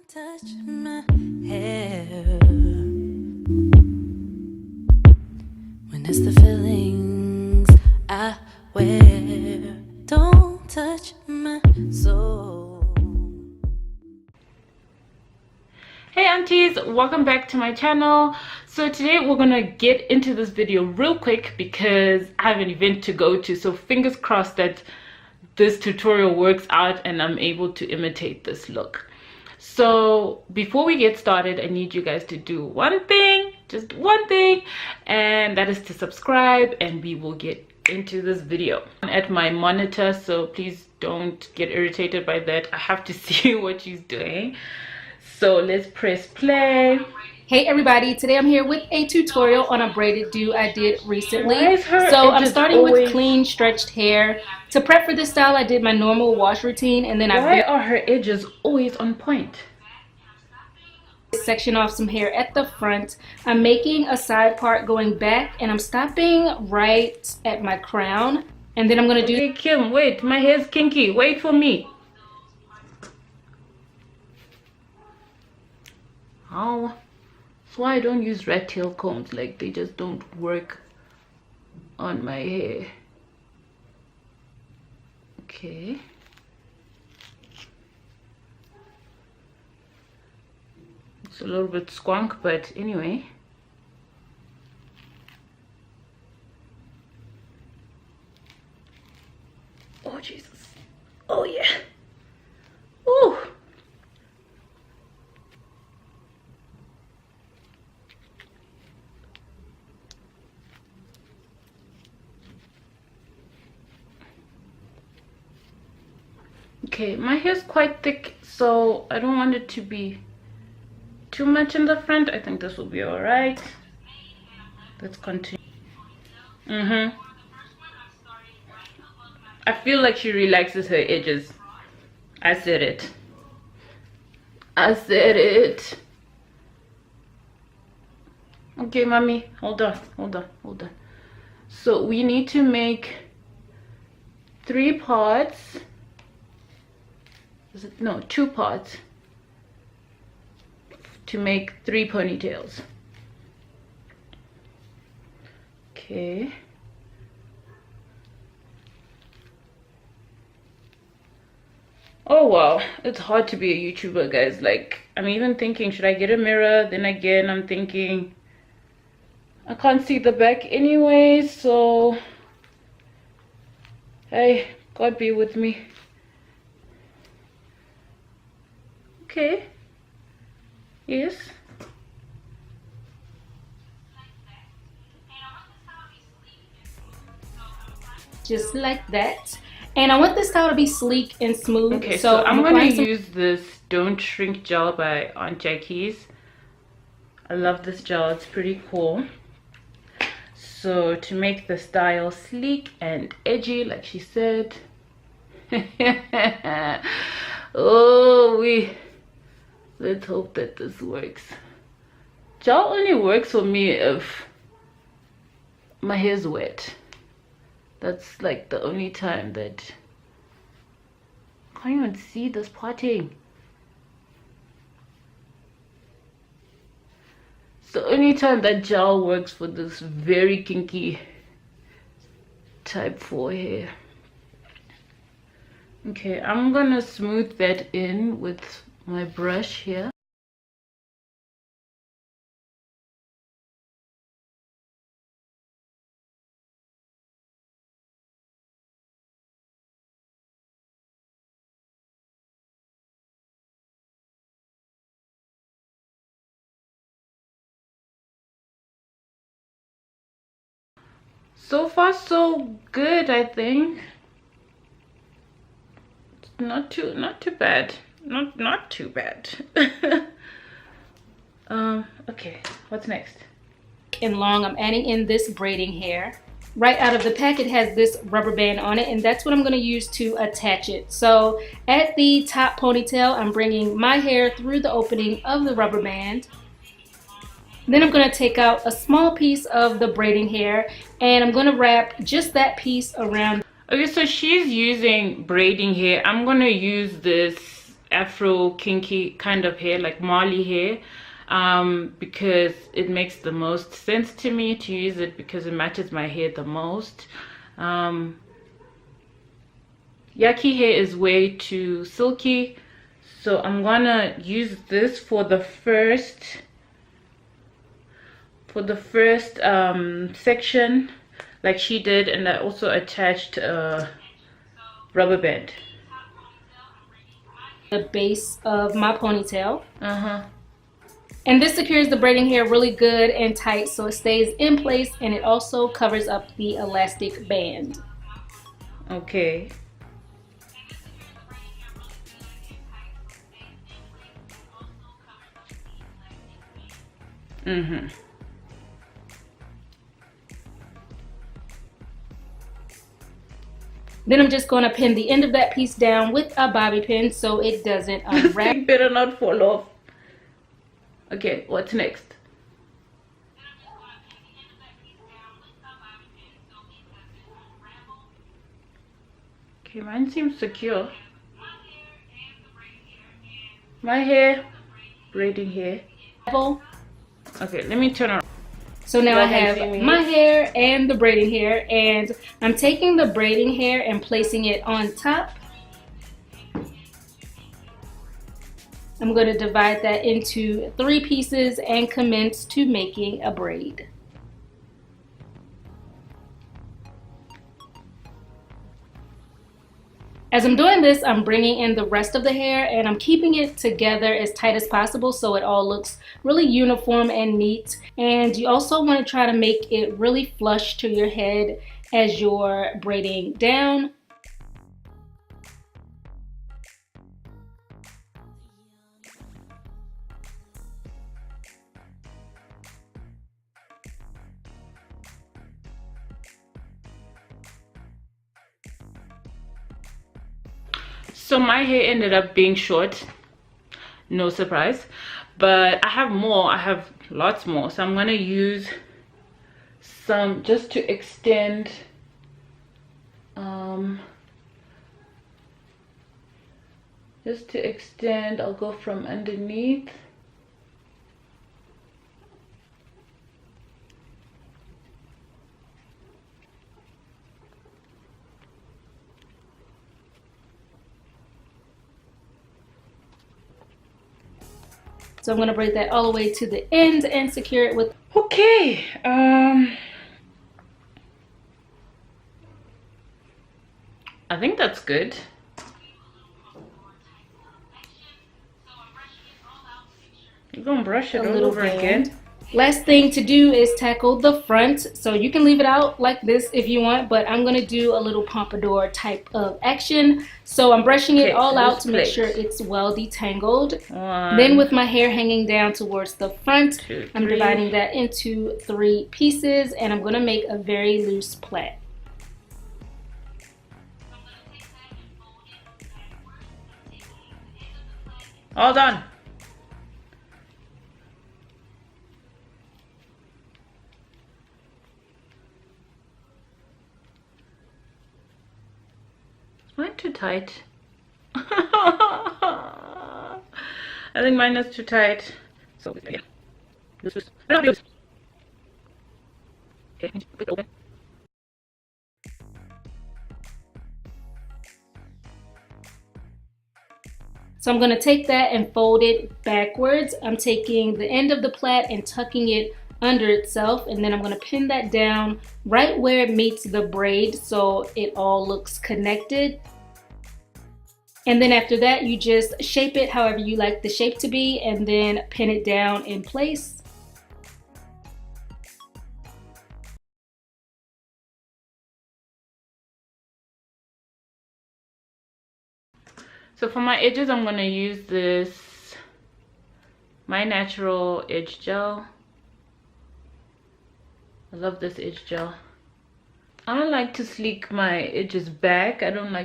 touch my hair when it's the feelings I wear. Don't touch my soul. Hey aunties, welcome back to my channel. So today we're gonna get into this video real quick because I have an event to go to, so fingers crossed that this tutorial works out and I'm able to imitate this look. So before we get started, I need you guys to do one thing, just one thing, and that is to subscribe, and we will get into this video. I'm at my monitor, so please don't get irritated by that. I have to see what she's doing. So let's press play. Hey everybody, today I'm here with a tutorial on a braided do I did recently. So I'm starting with clean stretched hair. To prep for this style, I did my normal wash routine, and then why are her edges always on point? Section off some hair at the front. I'm making a side part going back, and I'm stopping right at my crown, and then I'm gonna do. Hey Kim, wait, my hair's kinky. Wait for me. Oh, that's why I don't use rat tail combs. Like, they just don't work on my hair. Okay. It's a little bit squonk, but anyway. Oh Jesus. Oh yeah. Ooh. Okay, my hair's quite thick, so I don't want it to be too much in the front. I think this will be all right. Let's continue. I feel like she relaxes her edges. I said it. I said it. Okay, mommy, hold on. So we need to make 3 parts. No, 2 parts to make 3 ponytails. Okay. Oh wow, it's hard to be a YouTuber, guys. Like, I'm even thinking, should I get a mirror? Then again, I'm thinking I can't see the back anyway, so hey, God be with me. Okay. Yes. Just like that. And I want this style to be sleek and smooth. Okay, so I'm going to use this Don't Shrink gel by Aunt Jackie's. I love this gel. It's pretty cool. So to make the style sleek and edgy, like she said. Oh, let's hope that this works. Gel only works for me if my hair's wet. That's like the only time that I can't even see this parting. It's the only time that gel works for this very kinky type 4 hair. Okay, I'm gonna smooth that in with my brush here. So far so good, I think. Not too bad. Not too bad. Okay, what's next? And long, I'm adding in this braiding hair. Right out of the pack, it has this rubber band on it, and that's what I'm going to use to attach it. So at the top ponytail, I'm bringing my hair through the opening of the rubber band. Then I'm going to take out a small piece of the braiding hair, and I'm going to wrap just that piece around. Okay, so she's using braiding hair. I'm going to use this afro kinky kind of hair, like Marley hair, because it makes the most sense to me to use it because it matches my hair the most. Yaki hair is way too silky, so I'm gonna use this for the first section like she did, and I also attached a rubber band. The base of my ponytail. And this secures the braiding hair really good and tight so it stays in place, and it also covers up the elastic band. Okay. Then I'm just going to pin the end of that piece down with a bobby pin so it doesn't unwrap. It better not fall off. Okay, what's next? Okay, mine seems secure. My hair, braiding hair. Okay, let me turn around. So now I have my hair and the braiding hair, and I'm taking the braiding hair and placing it on top. I'm going to divide that into 3 pieces and commence to making a braid. As I'm doing this, I'm bringing in the rest of the hair and I'm keeping it together as tight as possible so it all looks really uniform and neat. And you also want to try to make it really flush to your head as you're braiding down. So my hair ended up being short, no surprise, but I have more. I have lots more, so I'm gonna use some just to extend I'll go from underneath. So I'm going to braid that all the way to the end and secure it with... Okay, I think that's good. You're gonna brush it all over again. Last thing to do is tackle the front. So you can leave it out like this if you want, but I'm going to do a little pompadour type of action. So I'm brushing it all out to make sure it's well detangled. Then with my hair hanging down towards the front, I'm dividing that into 3 pieces and I'm going to make a very loose plait. All done. Mine too tight. I think mine is too tight. So yeah, this is. Okay, put it open. So I'm going to take that and fold it backwards. I'm taking the end of the plait and tucking it under itself, and then I'm going to pin that down right where it meets the braid so it all looks connected. And then after that, you just shape it however you like the shape to be and then pin it down in place. So for my edges, I'm going to use this My Natural Edge Gel. I love this edge gel. I don't like to sleek my edges back. I don't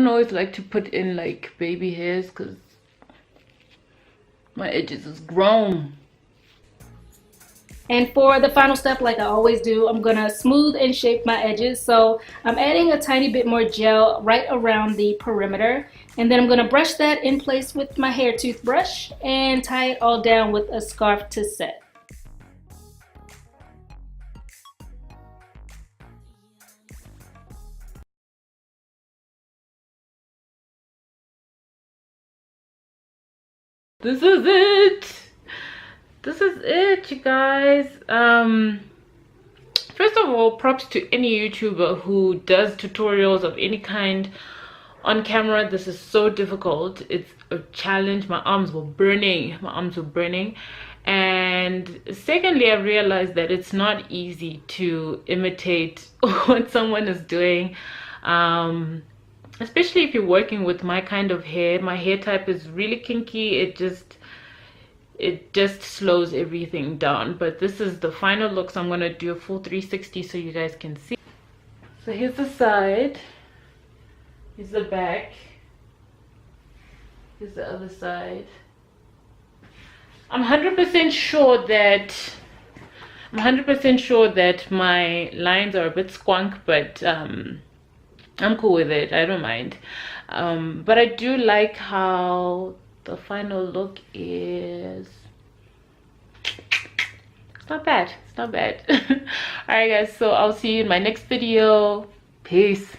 always like to put in like baby hairs because my edges is grown. And for the final step, like I always do, I'm gonna smooth and shape my edges. So I'm adding a tiny bit more gel right around the perimeter. And then I'm going to brush that in place with my hair toothbrush and tie it all down with a scarf to set. This is it. This is it, you guys. First of all, props to any YouTuber who does tutorials of any kind on camera. This is so difficult. It's a challenge. My arms were burning. And secondly, I realized that it's not easy to imitate what someone is doing, especially if you're working with my kind of hair. My hair type is really kinky. It just slows everything down. But this is the final look, so I'm going to do a full 360 so you guys can see. So here's the side, here's the back, here's the other side. I'm 100% sure that my lines are a bit squonk, but I'm cool with it. I don't mind. But I do like how the final look is. It's not bad. It's not bad. All right, guys. So I'll see you in my next video. Peace.